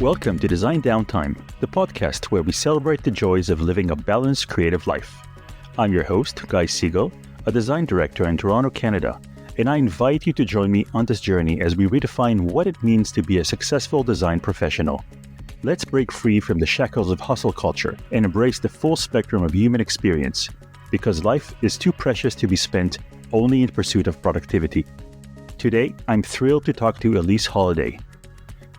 Welcome to Design Downtime, the podcast where we celebrate the joys of living a balanced creative life. I'm your host, Guy Siegel, a design director in Toronto, Canada, and I invite you to join me on this journey as we redefine what it means to be a successful design professional. Let's break free from the shackles of hustle culture and embrace the full spectrum of human experience, because life is too precious to be spent only in pursuit of productivity. Today, I'm thrilled to talk to Elyse Holladay.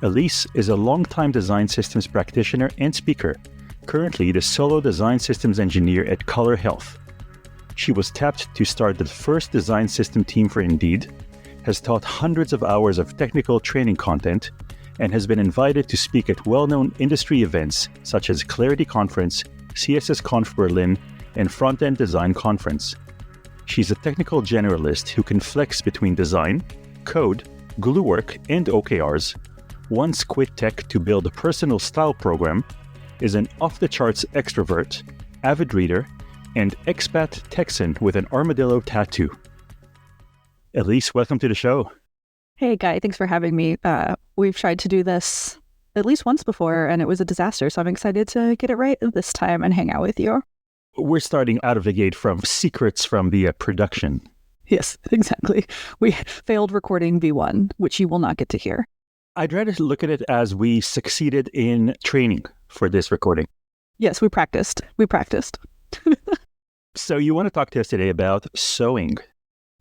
Elyse is a longtime design systems practitioner and speaker, currently the solo design systems engineer at Color Health. She was tapped to start the first design system team for Indeed, has taught hundreds of hours of technical training content, and has been invited to speak at well-known industry events such as Clarity Conference, CSSConf Berlin, and Frontend Design Conference. She's a technical generalist who can flex between design, code, glue work, and OKRs, once quit tech to build a personal style program, is an off-the-charts extrovert, avid reader, and expat Texan with an armadillo tattoo. Elyse, welcome to the show. Hey, Guy, thanks for having me. We've tried to do this at least once before, and it was a disaster, so I'm excited to get it right this time and hang out with you. We're starting out of the gate from secrets from the production. Yes, exactly. We failed recording V1, which you will not get to hear. I'd rather look at it as we succeeded in training for this recording. Yes, we practiced. So you want to talk to us today about sewing.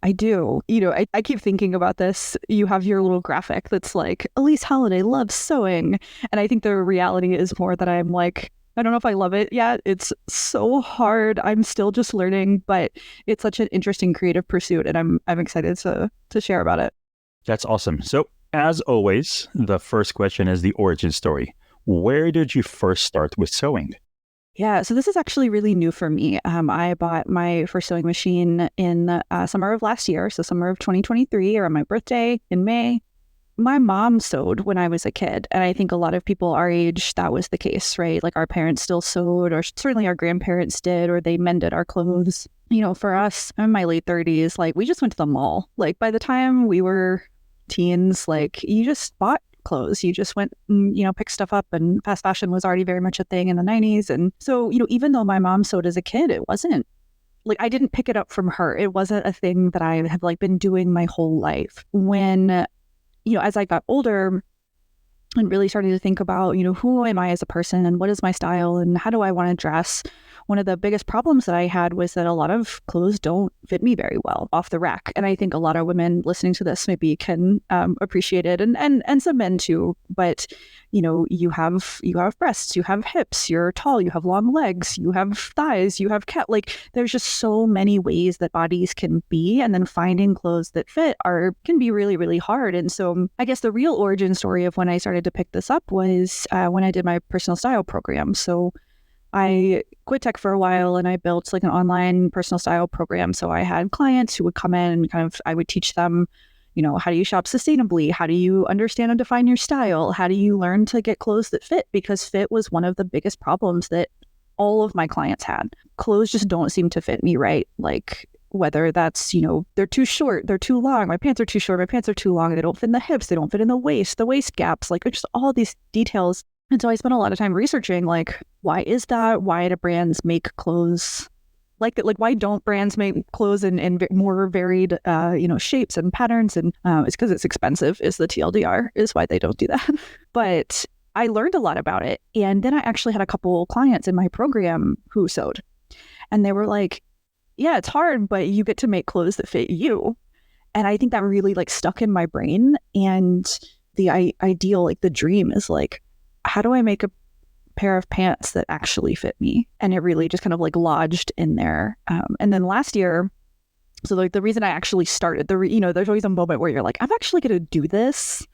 I do. I keep thinking about this. You have your little graphic that's like, Elyse Holladay loves sewing. And I think the reality is more that I'm like, I don't know if I love it yet. It's so hard. I'm still just learning, but it's such an interesting creative pursuit, and I'm excited to share about it. That's awesome. So as always, the first question is the origin story. Where did you first start with sewing? Yeah, so this is actually really new for me. I bought my first sewing machine in summer of last year, so summer of 2023, or on my birthday in May. My mom sewed when I was a kid, and I think a lot of people our age, that was the case, right? Like our parents still sewed, or certainly our grandparents did, or they mended our clothes. For us, I'm in my late 30s, like we just went to the mall. Like by the time we were teens, like you just bought clothes. You just went and, picked stuff up, and fast fashion was already very much a thing in the 90s. And so, even though my mom sewed as a kid, it wasn't like I didn't pick it up from her. It wasn't a thing that I have been doing my whole life. When, as I got older and really started to think about, who am I as a person and what is my style and how do I want to dress? One of the biggest problems that I had was that a lot of clothes don't fit me very well off the rack. And I think a lot of women listening to this maybe can appreciate it, and some men too. But, you have breasts, you have hips, you're tall, you have long legs, you have thighs, you have there's just so many ways that bodies can be. And then finding clothes that fit can be really, really hard. And so I guess the real origin story of when I started to pick this up was when I did my personal style program. So I quit tech for a while and I built an online personal style program. So I had clients who would come in and I would teach them, how do you shop sustainably? How do you understand and define your style? How do you learn to get clothes that fit? Because fit was one of the biggest problems that all of my clients had. Clothes just don't seem to fit me right. Like whether that's, they're too short, they're too long, my pants are too short, my pants are too long, they don't fit in the hips, they don't fit in the waist gaps, just all these details. And so I spent a lot of time researching, why is that? Why do brands make clothes like that? Why don't brands make clothes in more varied, shapes and patterns? And it's because it's expensive is the TLDR, is why they don't do that. But I learned a lot about it. And then I actually had a couple clients in my program who sewed. And they were like, yeah, it's hard, but you get to make clothes that fit you. And I think that really stuck in my brain. And the ideal, the dream is how do I make a pair of pants that actually fit me? And it really just lodged in there. And then last year, so the reason I actually started, there's always a moment where you're like, I'm actually going to do this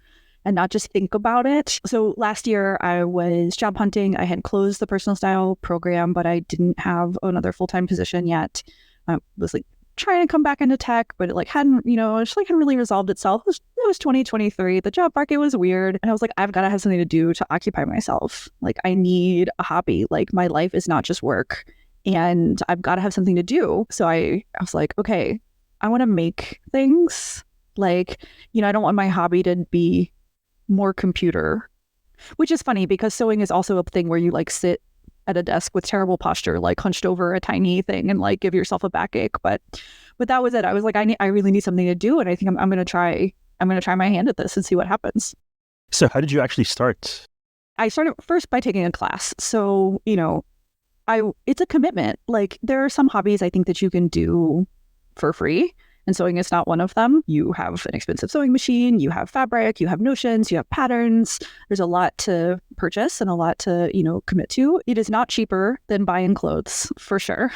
and not just think about it. So last year I was job hunting. I had closed the personal style program, but I didn't have another full-time position yet. I was trying to come back into tech, but it hadn't really resolved itself. It was 2023. The job market was weird. And I was like, I've got to have something to do to occupy myself. I need a hobby. My life is not just work, and I've got to have something to do. So I was like, okay, I want to make things. I don't want my hobby to be more computer. Which is funny because sewing is also a thing where you like sit at a desk with terrible posture, like hunched over a tiny thing and like give yourself a backache. But that was it. I was like, I really need something to do. And I think I'm going to try my hand at this and see what happens. So how did you actually start? I started first by taking a class. So, it's a commitment. Like there are some hobbies I think that you can do for free. And sewing is not one of them. You have an expensive sewing machine, you have fabric, you have notions, you have patterns. There's a lot to purchase and a lot to, commit to. It is not cheaper than buying clothes, for sure.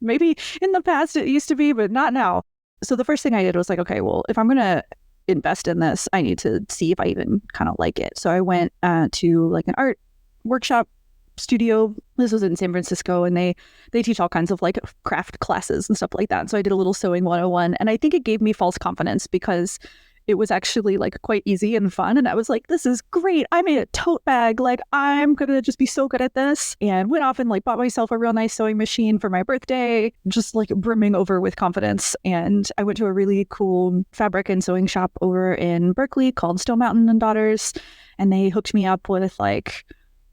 Maybe in the past it used to be, but not now. So the first thing I did was like, okay, well, if I'm going to invest in this, I need to see if I even kind of like it. So I went to like an art workshop studio. This was in San Francisco, and they teach all kinds of like craft classes and stuff like that. So I did a little sewing 101, and I think it gave me false confidence because it was actually like quite easy and fun. And I was like, this is great. I made a tote bag. Like I'm going to just be so good at this. And went off and like bought myself a real nice sewing machine for my birthday, just like brimming over with confidence. And I went to a really cool fabric and sewing shop over in Berkeley called Stone Mountain and Daughters. And they hooked me up with like,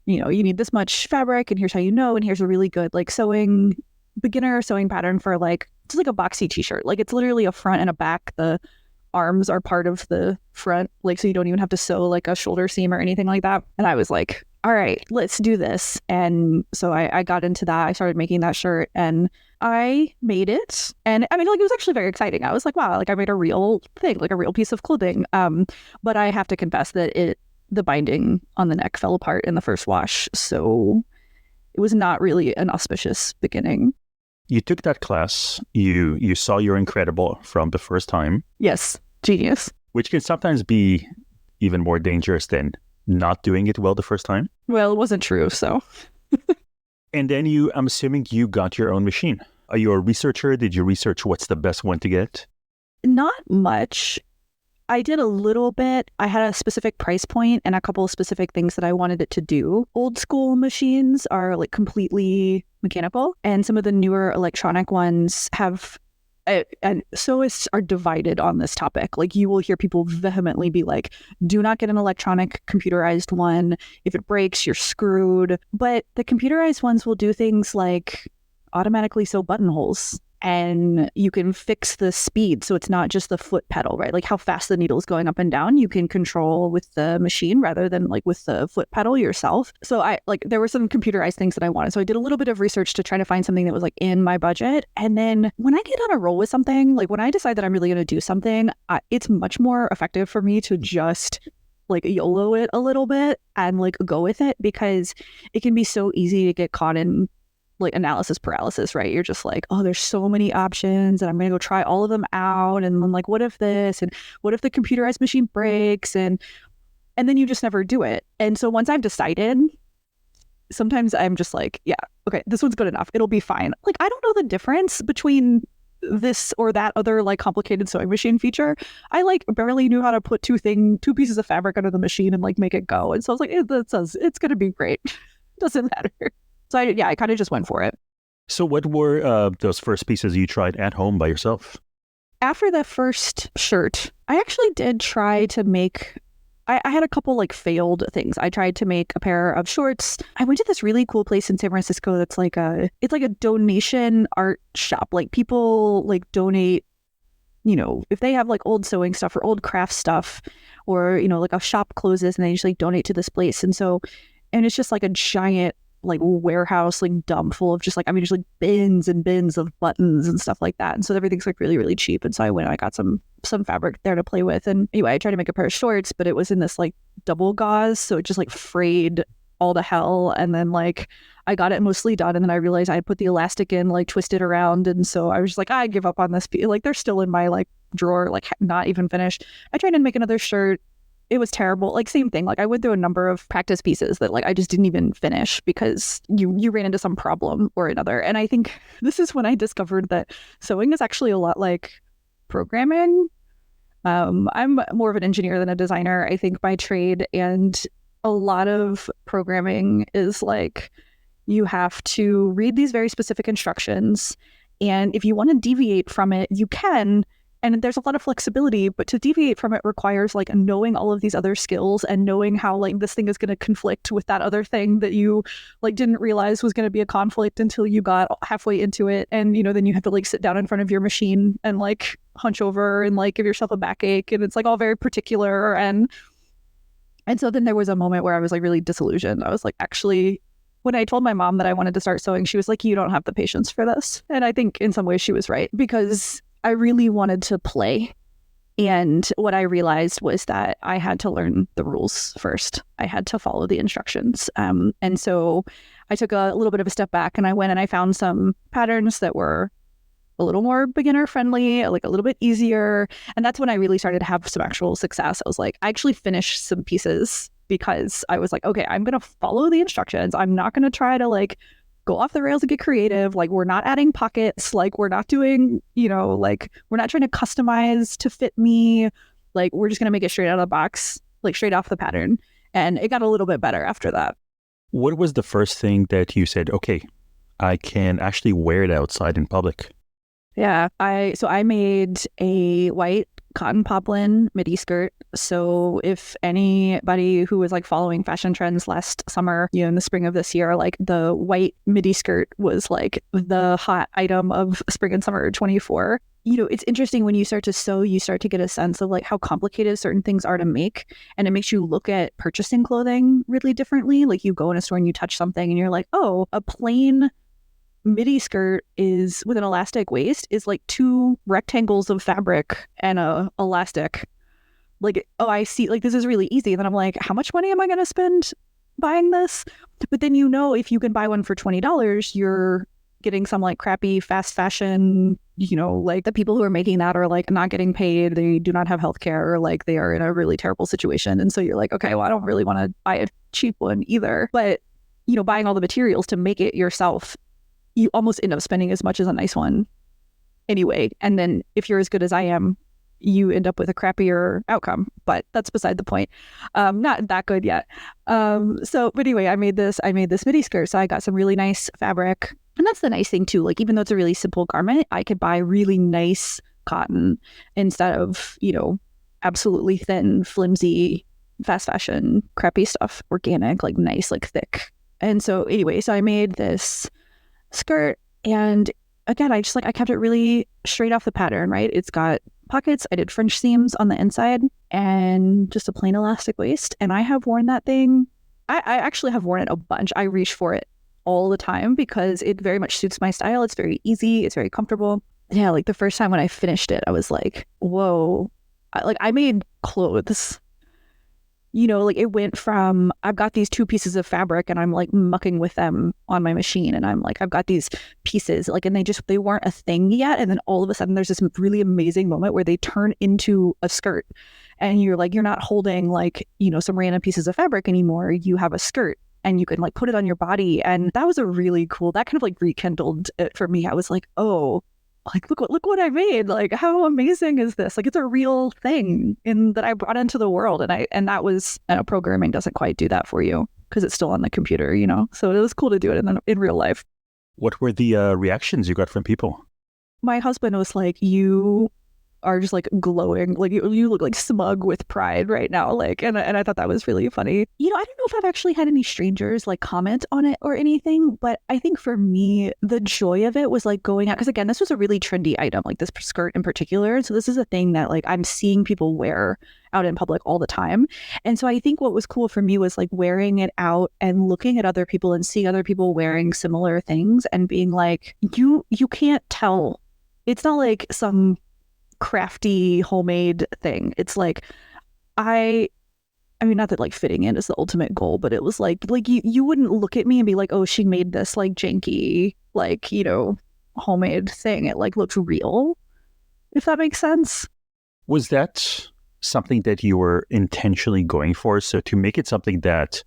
you need this much fabric and here's how and here's a really good like beginner sewing pattern for like, it's like a boxy t-shirt. Like it's literally a front and a back. The arms are part of the front, like so you don't even have to sew like a shoulder seam or anything like that. And I was like, all right, let's do this. And so I got into that. I started making that shirt and I made it. And I mean, like it was actually very exciting. I was like, wow, like I made a real thing, like a real piece of clothing. But I have to confess that the binding on the neck fell apart in the first wash. So it was not really an auspicious beginning. You took that class, you saw you're incredible from the first time. Yes, genius. Which can sometimes be even more dangerous than not doing it well the first time. Well, it wasn't true, so. And then I'm assuming you got your own machine. Are you a researcher? Did you research what's the best one to get? Not much. I did a little bit. I had a specific price point and a couple of specific things that I wanted it to do. Old school machines are like completely mechanical, and some of the newer electronic ones have, and sewists are divided on this topic. Like you will hear people vehemently be like, do not get an electronic computerized one. If it breaks, you're screwed. But the computerized ones will do things like automatically sew buttonholes. And you can fix the speed. So it's not just the foot pedal, right? Like how fast the needle is going up and down, you can control with the machine rather than like with the foot pedal yourself. So there were some computerized things that I wanted. So I did a little bit of research to try to find something that was like in my budget. And then when I get on a roll with something, like when I decide that I'm really going to do something, it's much more effective for me to just like YOLO it a little bit and like go with it, because it can be so easy to get caught in like analysis paralysis, right? You're just like, oh, there's so many options and I'm going to go try all of them out. And I'm like, what if this? And what if the computerized machine breaks? And then you just never do it. And so once I've decided, sometimes I'm just like, yeah, okay, this one's good enough. It'll be fine. Like, I don't know the difference between this or that other like complicated sewing machine feature. I like barely knew how to put two pieces of fabric under the machine and like make it go. And so I was like, it's going to be great. Doesn't matter. So I kind of just went for it. So what were those first pieces you tried at home by yourself? After the first shirt, I actually did try to make, I had a couple like failed things. I tried to make a pair of shorts. I went to this really cool place in San Francisco that's like it's like a donation art shop. Like people like donate, if they have like old sewing stuff or old craft stuff, or, like a shop closes and they just like donate to this place. And it's just like a giant like warehouse, like dump full of just like, just like bins and bins of buttons and stuff like that. And so everything's like really, really cheap. And so I got some fabric there to play with. And anyway, I tried to make a pair of shorts, but it was in this like double gauze. So it just like frayed all to hell. And then like I got it mostly done. And then I realized I had put the elastic in, like twisted around. And so I was just like, I give up on this. Like they're still in my like drawer, like not even finished. I tried to make another shirt. It was terrible. Like same thing. Like I went through a number of practice pieces that like I just didn't even finish because you ran into some problem or another. And I think this is when I discovered that sewing is actually a lot like programming. I'm more of an engineer than a designer, I think, by trade. And a lot of programming is like you have to read these very specific instructions. And if you want to deviate from it, you can. And there's a lot of flexibility, but to deviate from it requires like knowing all of these other skills and knowing how like this thing is going to conflict with that other thing that you like didn't realize was going to be a conflict until you got halfway into it. And, then you have to like sit down in front of your machine and like hunch over and like give yourself a backache. And it's like all very particular. And so then there was a moment where I was like really disillusioned. I was like, actually, when I told my mom that I wanted to start sewing, she was like, you don't have the patience for this. And I think in some ways she was right, because I really wanted to play. And what I realized was that I had to learn the rules first. I had to follow the instructions. And so I took a little bit of a step back and I went and I found some patterns that were a little more beginner friendly, like a little bit easier. And that's when I really started to have some actual success. I was like, I actually finished some pieces because I was like, okay, I'm going to follow the instructions. I'm not going to try to like go off the rails and get creative. Like we're not adding pockets. Like we're not doing, like we're not trying to customize to fit me. Like we're just going to make it straight out of the box, like straight off the pattern. And it got a little bit better after that. What was the first thing that you said, okay, I can actually wear it outside in public? Yeah, I made a white cotton poplin midi skirt. So if anybody who was like following fashion trends last summer, in the spring of this year, like the white midi skirt was like the hot item of spring and summer 24. It's interesting when you start to sew, you start to get a sense of like how complicated certain things are to make. And it makes you look at purchasing clothing really differently. Like you go in a store and you touch something and you're like, oh, a plain midi skirt is with an elastic waist is like 2 rectangles of fabric and a elastic. Like, oh, I see, like this is really easy. And then I'm like, how much money am I going to spend buying this? But then if you can buy one for $20, you're getting some like crappy fast fashion, like the people who are making that are like not getting paid. They do not have healthcare, or like they are in a really terrible situation. And so you're like, okay, well, I don't really want to buy a cheap one either. But, buying all the materials to make it yourself, you almost end up spending as much as a nice one anyway. And then if you're as good as I am, you end up with a crappier outcome. But that's beside the point. Not that good yet. But anyway, I made this midi skirt. So I got some really nice fabric. And that's the nice thing too. Like, even though it's a really simple garment, I could buy really nice cotton instead of, absolutely thin, flimsy, fast fashion, crappy stuff, organic, like nice, like thick. And so anyway, so I made this skirt, and again, I kept it really straight off the pattern, right? It's got pockets. I did French seams on the inside and just a plain elastic waist. And I have worn that thing. I actually have worn it a bunch. I reach for it all the time because it very much suits my style. It's very easy. It's very comfortable. Yeah, like the first time when I finished it, I was like, whoa. I made clothes. Like it went from, I've got these 2 pieces of fabric and I'm like mucking with them on my machine. And I'm like, I've got these pieces, like, and they weren't a thing yet. And then all of a sudden there's this really amazing moment where they turn into a skirt. And you're like, you're not holding like, some random pieces of fabric anymore. You have a skirt and you can like put it on your body. And that was that kind of like rekindled it for me. I was like, oh, like, look what I made. Like, how amazing is this? Like, it's a real thing that I brought into the world. And that was, programming doesn't quite do that for you because it's still on the computer, So it was cool to do it in real life. What were the reactions you got from people? My husband was like, you are just like glowing, like you look like smug with pride right now, like, and I thought that was really funny. I don't know if I've actually had any strangers like comment on it or anything, but I think for me the joy of it was like going out, because again, this was a really trendy item, like this skirt in particular, so this is a thing that like I'm seeing people wear out in public all the time. And so I think what was cool for me was like wearing it out and looking at other people and seeing other people wearing similar things and being like, you can't tell. It's not like some crafty homemade thing. It's like, I mean, not that like fitting in is the ultimate goal, but it was like you wouldn't look at me and be like, oh, she made this like janky, like, homemade thing. It like looked real, if that makes sense. Was that something that you were intentionally going for? So to make it something that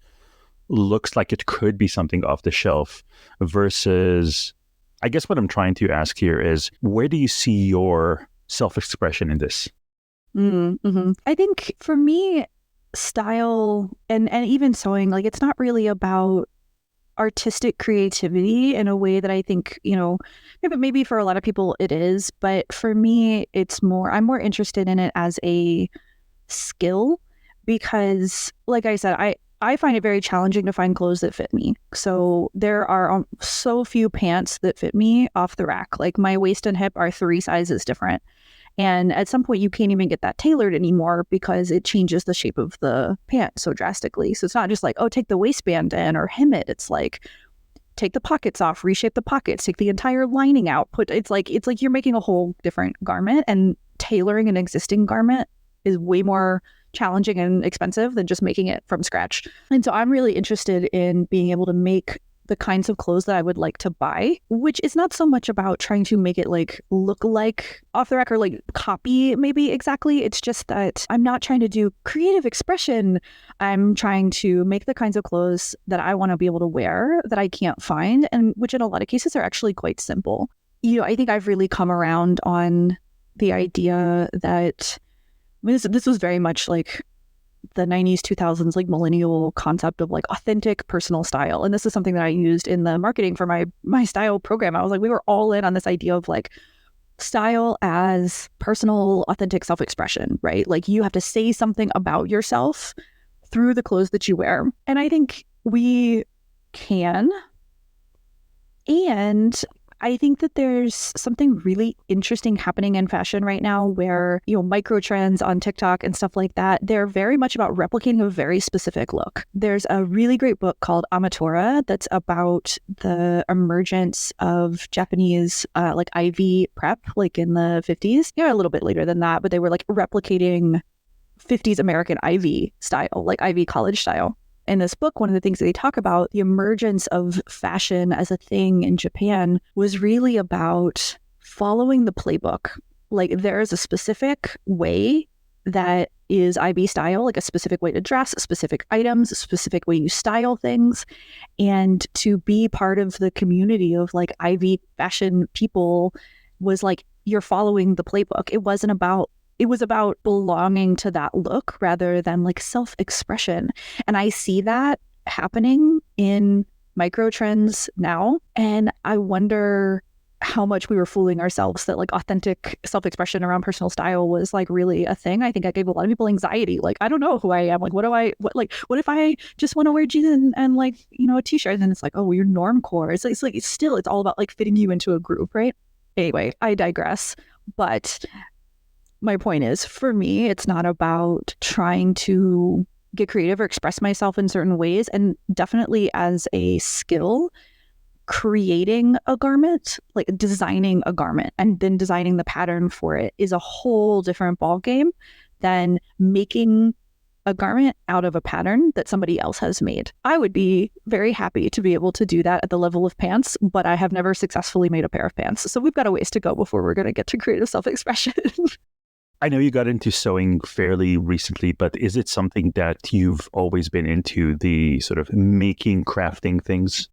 looks like it could be something off the shelf versus, I guess what I'm trying to ask here is, where do you see your self-expression in this? Mm-hmm. I think for me, style and even sewing, like it's not really about artistic creativity in a way that I think, maybe for a lot of people it is, but for me, I'm more interested in it as a skill because, like I said, I find it very challenging to find clothes that fit me. So there are so few pants that fit me off the rack. Like my waist and hip are 3 sizes different. And at some point, you can't even get that tailored anymore because it changes the shape of the pant so drastically. So it's not just like, oh, take the waistband in or hem it. It's like, take the pockets off, reshape the pockets, take the entire lining out. It's like you're making a whole different garment, and tailoring an existing garment is way more challenging and expensive than just making it from scratch. And so I'm really interested in being able to make the kinds of clothes that I would like to buy, which is not so much about trying to make it like look like off the rack or like copy maybe exactly. It's just that I'm not trying to do creative expression. I'm trying to make the kinds of clothes that I want to be able to wear that I can't find, and which in a lot of cases are actually quite simple. I think I've really come around on the idea that this was very much like the 90s, 2000s, like millennial concept of like authentic personal style. And this is something that I used in the marketing for my style program. I was like, we were all in on this idea of like style as personal, authentic self-expression, right? Like you have to say something about yourself through the clothes that you wear. And I think we can. And I think that there's something really interesting happening in fashion right now where, micro trends on TikTok and stuff like that, they're very much about replicating a very specific look. There's a really great book called Amatora that's about the emergence of Japanese like Ivy prep, like in the 50s. A little bit later than that, but they were like replicating 50s American Ivy style, like Ivy college style. In this book, one of the things that they talk about, the emergence of fashion as a thing in Japan, was really about following the playbook. Like there's a specific way that is IB style, like a specific way to dress, specific items, a specific way you style things. And to be part of the community of like IB fashion people was like, you're following the playbook. It was about belonging to that look rather than like self-expression. And I see that happening in micro trends now. And I wonder how much we were fooling ourselves that like authentic self-expression around personal style was like really a thing. I think I gave a lot of people anxiety. Like, I don't know who I am. Like, what if I just want to wear jeans and like, a t-shirt? And then it's like, oh, well, you're normcore. It's all about like fitting you into a group, right? Anyway, I digress. But my point is, for me, it's not about trying to get creative or express myself in certain ways. And definitely as a skill, creating a garment, like designing a garment and then designing the pattern for it is a whole different ballgame than making a garment out of a pattern that somebody else has made. I would be very happy to be able to do that at the level of pants, but I have never successfully made a pair of pants. So we've got a ways to go before we're going to get to creative self-expression. I know you got into sewing fairly recently, but is it something that you've always been into, the sort of making, crafting things?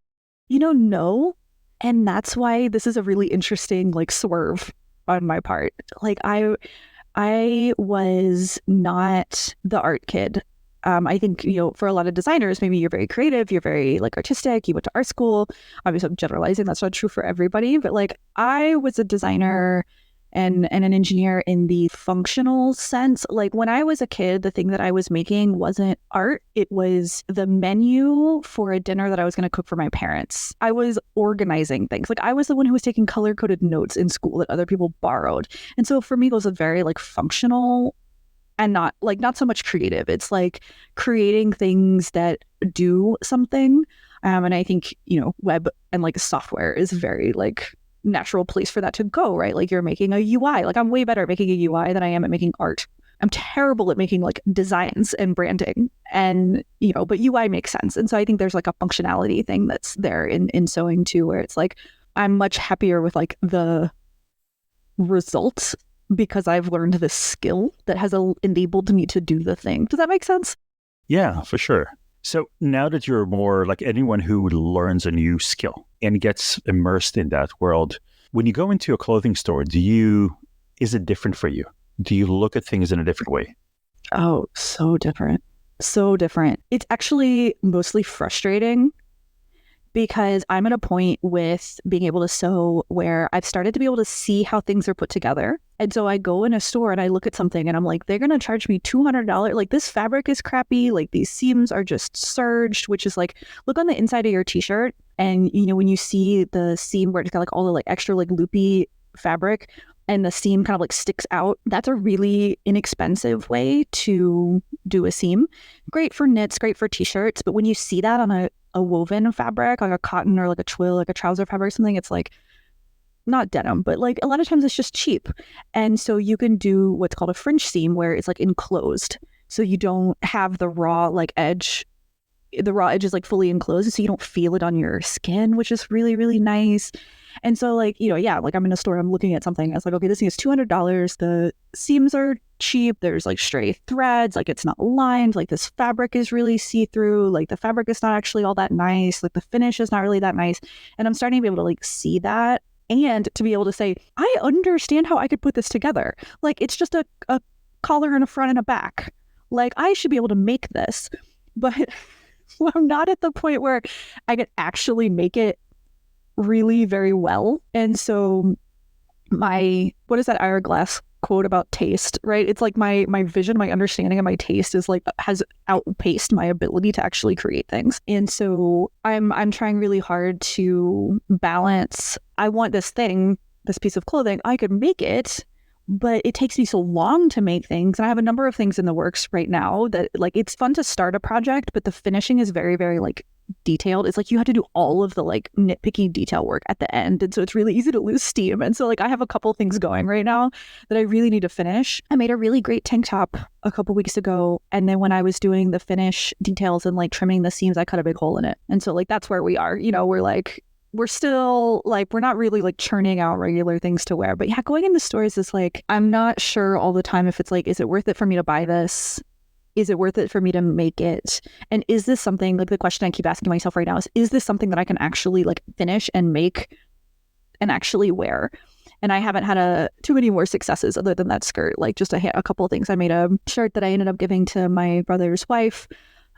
No. And that's why this is a really interesting like swerve on my part. Like I was not the art kid. I think, for a lot of designers, maybe you're very creative, you're very like artistic, you went to art school. Obviously, I'm generalizing, that's not true for everybody, but like I was a designer and an engineer in the functional sense. Like when I was a kid, the thing that I was making wasn't art. It was the menu for a dinner that I was going to cook for my parents. I was organizing things. Like I was the one who was taking color-coded notes in school that other people borrowed. And so for me, it was a very like functional and not so much creative. It's like creating things that do something. And I think, web and like software is very like natural place for that to go, right? Like you're making a UI. Like I'm way better at making a UI than I am at making art. I'm terrible at making like designs and branding and, but UI makes sense. And so I think there's like a functionality thing that's there in sewing too, where it's like, I'm much happier with like the results because I've learned this skill that has enabled me to do the thing. Does that make sense? Yeah, for sure. So now that you're more like anyone who learns a new skill and gets immersed in that world, when you go into a clothing store, is it different for you? Do you look at things in a different way? Oh, so different. So different. It's actually mostly frustrating because I'm at a point with being able to sew where I've started to be able to see how things are put together. And so I go in a store and I look at something and I'm like, they're going to charge me $200. Like, this fabric is crappy. Like, these seams are just serged, which is like, look on the inside of your t-shirt. And, you know, when you see the seam where it's got like all the like extra like loopy fabric and the seam kind of like sticks out, that's a really inexpensive way to do a seam. Great for knits, great for t-shirts. But when you see that on a woven fabric, like a cotton or like a twill, like a trouser fabric or something, it's like not denim, but like a lot of times it's just cheap. And so you can do what's called a fringe seam where it's like enclosed. So you don't have the raw like edge. The raw edge is like fully enclosed, so you don't feel it on your skin, which is really, really nice. And so like, you know, yeah, like I'm in a store, I'm looking at something. I was like, okay, this thing is $200. The seams are cheap. There's like stray threads, like it's not lined. Like this fabric is really see-through. Like the fabric is not actually all that nice. Like the finish is not really that nice. And I'm starting to be able to like see that and to be able to say, I understand how I could put this together. Like it's just a collar and a front and a back. Like I should be able to make this, but I'm not at the point where I could actually make it really very well. And so what is that Hourglass quote about taste, right? It's like my vision, my understanding of my taste is like has outpaced my ability to actually create things. And so I'm trying really hard to balance. I want this thing, this piece of clothing, I could make it, but it takes me so long to make things. And I have a number of things in the works right now that like, it's fun to start a project, but the finishing is very, very like detailed. It's like you have to do all of the like nitpicky detail work at the end. And so it's really easy to lose steam. And so like I have a couple things going right now that I really need to finish. I made a really great tank top a couple weeks ago. And then when I was doing the finish details and like trimming the seams, I cut a big hole in it. And so like, that's where we are, you know, we're still like, we're not really like churning out regular things to wear. But yeah, going in the stores is like, I'm not sure all the time if it's like, is it worth it for me to buy this? Is it worth it for me to make it? And is this something, like the question I keep asking myself right now is this something that I can actually like finish and make and actually wear? And I haven't had too many more successes other than that skirt, like just a couple of things. I made a shirt that I ended up giving to my brother's wife,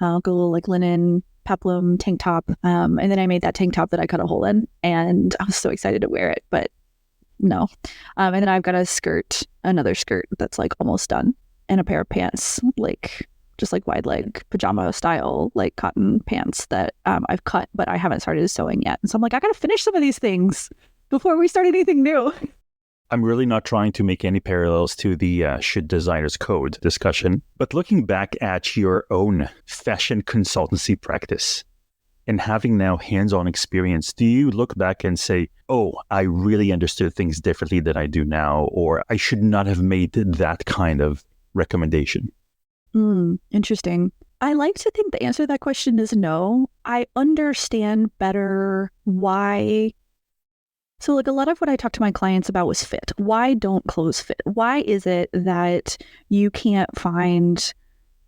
a little like linen peplum tank top. And then I made that tank top that I cut a hole in, and I was so excited to wear it, but no. And then I've got another skirt that's like almost done, and a pair of pants, like just like wide leg pajama style, like cotton pants that I've cut, but I haven't started sewing yet. And so I'm like, I got to finish some of these things before we start anything new. I'm really not trying to make any parallels to the should designers code discussion, but looking back at your own fashion consultancy practice and having now hands-on experience, do you look back and say, oh, I really understood things differently than I do now, or I should not have made that kind of recommendation? Interesting. I like to think the answer to that question is no. I understand better why. So like a lot of what I talk to my clients about was fit. Why don't clothes fit? Why is it that you can't find,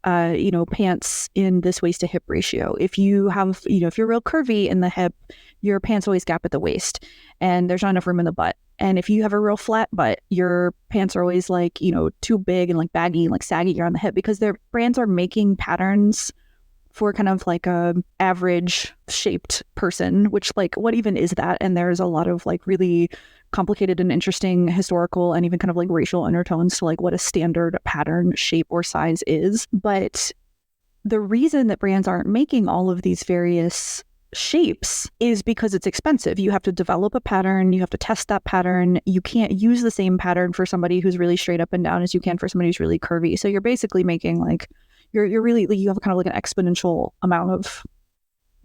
pants in this waist to hip ratio? If you have, if you're real curvy in the hip, your pants always gap at the waist and there's not enough room in the butt. And if you have a real flat butt, your pants are always like, too big and like baggy and like saggy around the hip, because their brands are making patterns for kind of like a average shaped person, which like, what even is that? And there's a lot of like really complicated and interesting historical and even kind of like racial undertones to like what a standard pattern, shape, or size is. But the reason that brands aren't making all of these various shapes is because it's expensive. You have to develop a pattern, you have to test that pattern. You can't use the same pattern for somebody who's really straight up and down as you can for somebody who's really curvy. So you're basically making like, you have kind of like an exponential amount of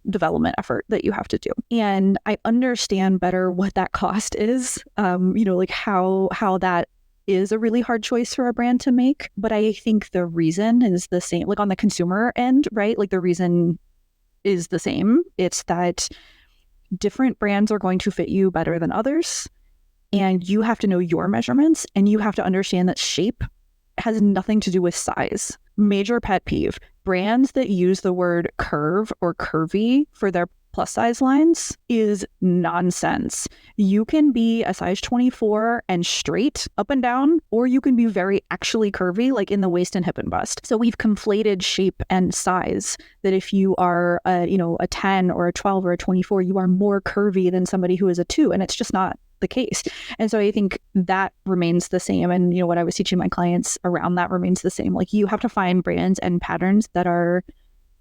development effort that you have to do. And I understand better what that cost is, like how that is a really hard choice for a brand to make. But I think the reason is the same, like on the consumer end, right? Like the reason is the same. It's that different brands are going to fit you better than others. And you have to know your measurements, and you have to understand that shape has nothing to do with size. Major pet peeve. Brands that use the word curve or curvy for their plus size lines is nonsense. You can be a size 24 and straight up and down, or you can be very actually curvy, like in the waist and hip and bust. So we've conflated shape and size, that if you are a 10 or a 12 or a 24, you are more curvy than somebody who is a 2, and it's just not the case. And so I think that remains the same. And, what I was teaching my clients around that remains the same. Like, you have to find brands and patterns that are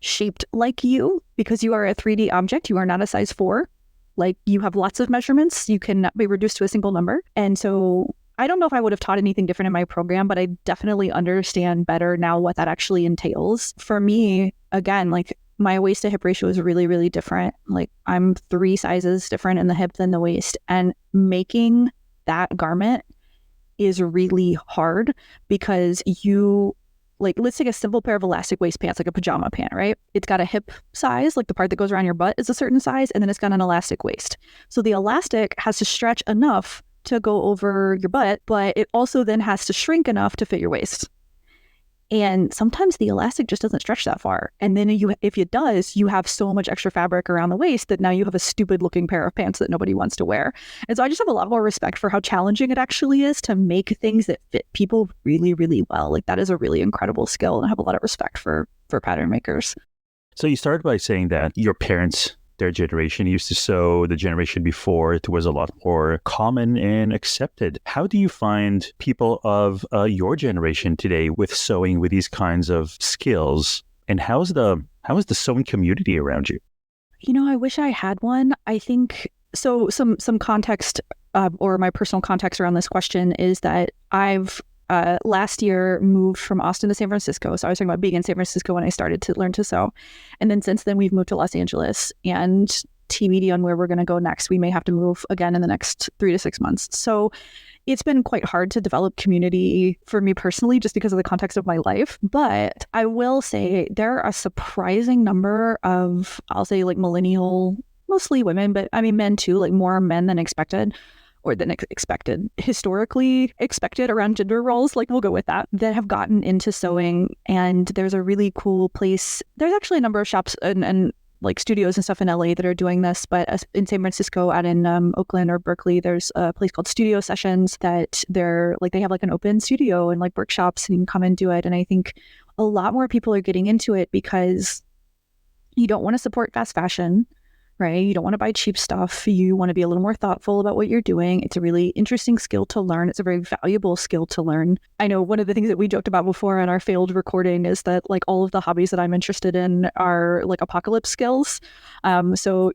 shaped like you, because you are a 3D object. You are not a size 4. Like, you have lots of measurements. You cannot be reduced to a single number. And so I don't know if I would have taught anything different in my program, but I definitely understand better now what that actually entails. For me, again, like, my waist to hip ratio is really, really different. Like, I'm 3 sizes different in the hip than the waist. And making that garment is really hard, because let's take a simple pair of elastic waist pants, like a pajama pant, right? It's got a hip size, like the part that goes around your butt is a certain size, and then it's got an elastic waist. So the elastic has to stretch enough to go over your butt, but it also then has to shrink enough to fit your waist. And sometimes the elastic just doesn't stretch that far. And then if it does, you have so much extra fabric around the waist that now you have a stupid looking pair of pants that nobody wants to wear. And so I just have a lot more respect for how challenging it actually is to make things that fit people really, really well. Like, that is a really incredible skill. And I have a lot of respect for pattern makers. So you started by saying that your parents, their generation, used to sew. The generation before it was a lot more common and accepted. How do you find people of your generation today with sewing, with these kinds of skills? And how is the sewing community around you? I wish I had one. I think so. Some context or my personal context around this question is that I've last year moved from Austin to San Francisco. So I was talking about being in San Francisco when I started to learn to sew. And then since then, we've moved to Los Angeles, and TBD on where we're going to go next. We may have to move again in the next 3 to 6 months. So it's been quite hard to develop community for me personally, just because of the context of my life. But I will say there are a surprising number of, I'll say, like, millennial, mostly women, but I mean men too, like more men than expected, or than historically expected around gender roles, like, we'll go with that have gotten into sewing. And there's a really cool place. There's actually a number of shops and like studios and stuff in LA that are doing this, but in San Francisco, out in Oakland or Berkeley, there's a place called Studio Sessions that they have like an open studio and like workshops, and you can come and do it. And I think a lot more people are getting into it because you don't want to support fast fashion, right? You don't want to buy cheap stuff. You want to be a little more thoughtful about what you're doing. It's a really interesting skill to learn. It's a very valuable skill to learn. I know one of the things that we joked about before on our failed recording is that, like, all of the hobbies that I'm interested in are like apocalypse skills. So,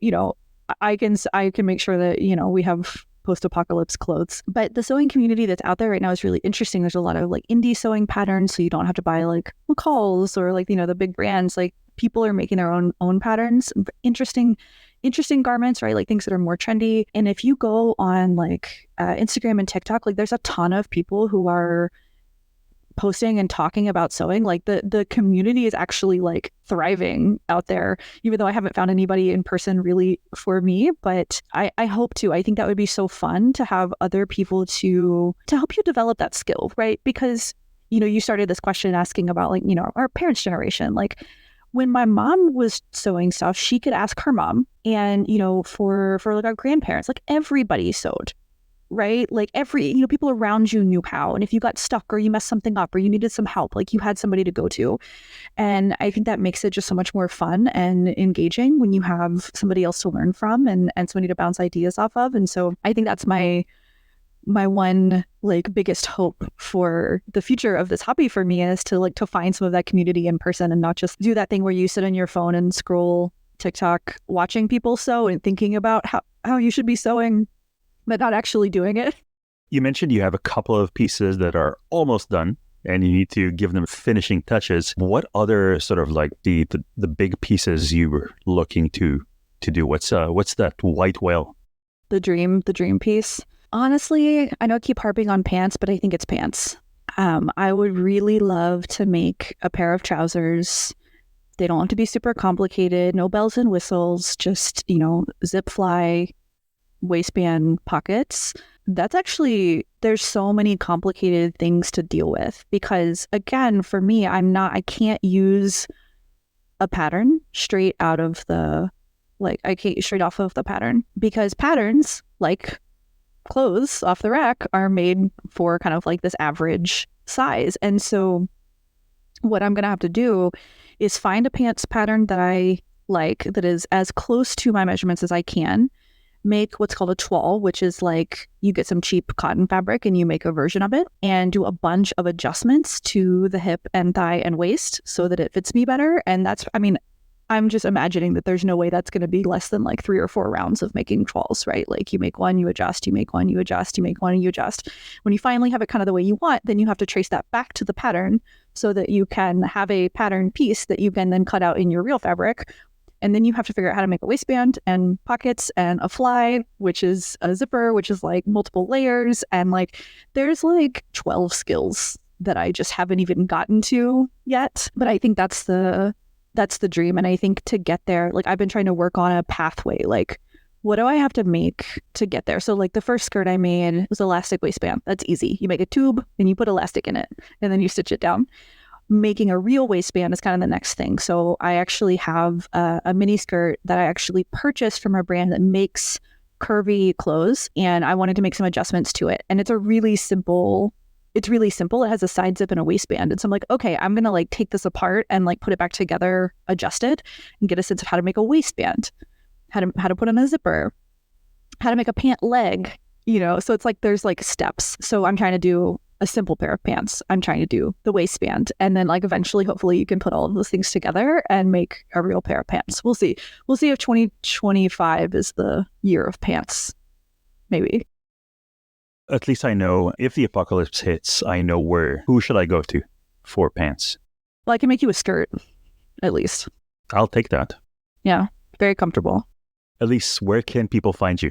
I can make sure that, we have post-apocalypse clothes. But the sewing community that's out there right now is really interesting. There's a lot of like indie sewing patterns, so you don't have to buy like McCall's or like, the big brands. Like, people are making their own patterns, interesting garments, right? Like things that are more trendy. And if you go on like Instagram and TikTok, like there's a ton of people who are posting and talking about sewing. Like the community is actually like thriving out there, even though I haven't found anybody in person really for me, but I hope to. I think that would be so fun to have other people to help you develop that skill, right? Because, you started this question asking about like, our parents' generation. Like, when my mom was sewing stuff, she could ask her mom, and, for like our grandparents, like everybody sewed, right? Like people around you knew how. And if you got stuck or you messed something up or you needed some help, like you had somebody to go to. And I think that makes it just so much more fun and engaging when you have somebody else to learn from and somebody to bounce ideas off of. And so I think that's my one like biggest hope for the future of this hobby for me is to find some of that community in person and not just do that thing where you sit on your phone and scroll TikTok watching people sew and thinking about how you should be sewing, but not actually doing it. You mentioned you have a couple of pieces that are almost done and you need to give them finishing touches. What other sort of like the big pieces you were looking to do? What's that white whale? The dream piece. Honestly, I know I keep harping on pants, but I think it's pants. I would really love to make a pair of trousers. They don't have to be super complicated, no bells and whistles, just, zip fly, waistband pockets. That's actually, there's so many complicated things to deal with because, again, for me, I can't use a pattern straight out of the Like I can't use straight off of the pattern because patterns, like clothes off the rack, are made for kind of like this average size. And so what I'm going to have to do is find a pants pattern that I like that is as close to my measurements as I can, make what's called a toile, which is like you get some cheap cotton fabric and you make a version of it and do a bunch of adjustments to the hip and thigh and waist so that it fits me better. And that's, I mean, I'm just imagining that there's no way that's going to be less than like 3 or 4 rounds of making toiles, right? Like you make one, you adjust, you make one, you adjust, you make one, and you adjust. When you finally have it kind of the way you want, then you have to trace that back to the pattern so that you can have a pattern piece that you can then cut out in your real fabric. And then you have to figure out how to make a waistband and pockets and a fly, which is a zipper, which is like multiple layers. And like, there's like 12 skills that I just haven't even gotten to yet. But I think that's the dream. And I think to get there, like I've been trying to work on a pathway, like what do I have to make to get there? So like the first skirt I made was elastic waistband. That's easy. You make a tube and you put elastic in it and then you stitch it down. Making a real waistband is kind of the next thing. So I actually have a mini skirt that I actually purchased from a brand that makes curvy clothes, and I wanted to make some adjustments to it. And it's really simple. It has a side zip and a waistband. And so I'm like, okay, I'm going to like take this apart and like put it back together, adjust it, and get a sense of how to make a waistband, how to put on a zipper, how to make a pant leg, you know? So it's like, there's like steps. So I'm trying to do a simple pair of pants. I'm trying to do the waistband. And then like eventually, hopefully you can put all of those things together and make a real pair of pants. We'll see. We'll see if 2025 is the year of pants. Maybe. At least I know if the apocalypse hits, I know who should I go to for pants? Well, I can make you a skirt, at least. I'll take that. Yeah. Very comfortable. Elyse, where can people find you?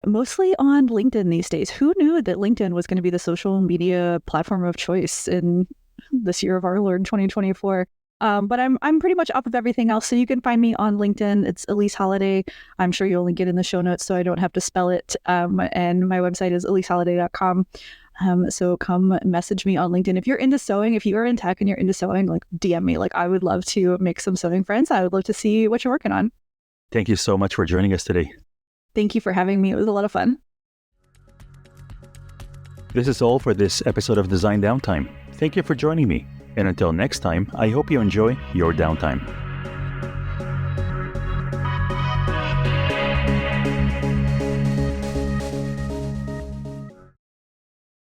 Mostly on LinkedIn these days. Who knew that LinkedIn was going to be the social media platform of choice in this year of our Lord 2024? But I'm pretty much up of everything else. So you can find me on LinkedIn. It's Elyse Holladay. I'm sure you'll link it in the show notes so I don't have to spell it. And my website is elyseholladay.com. So come message me on LinkedIn. If you're into sewing, if you are in tech and you're into sewing, like DM me. Like I would love to make some sewing friends. I would love to see what you're working on. Thank you so much for joining us today. Thank you for having me. It was a lot of fun. This is all for this episode of Design Downtime. Thank you for joining me. And until next time, I hope you enjoy your downtime.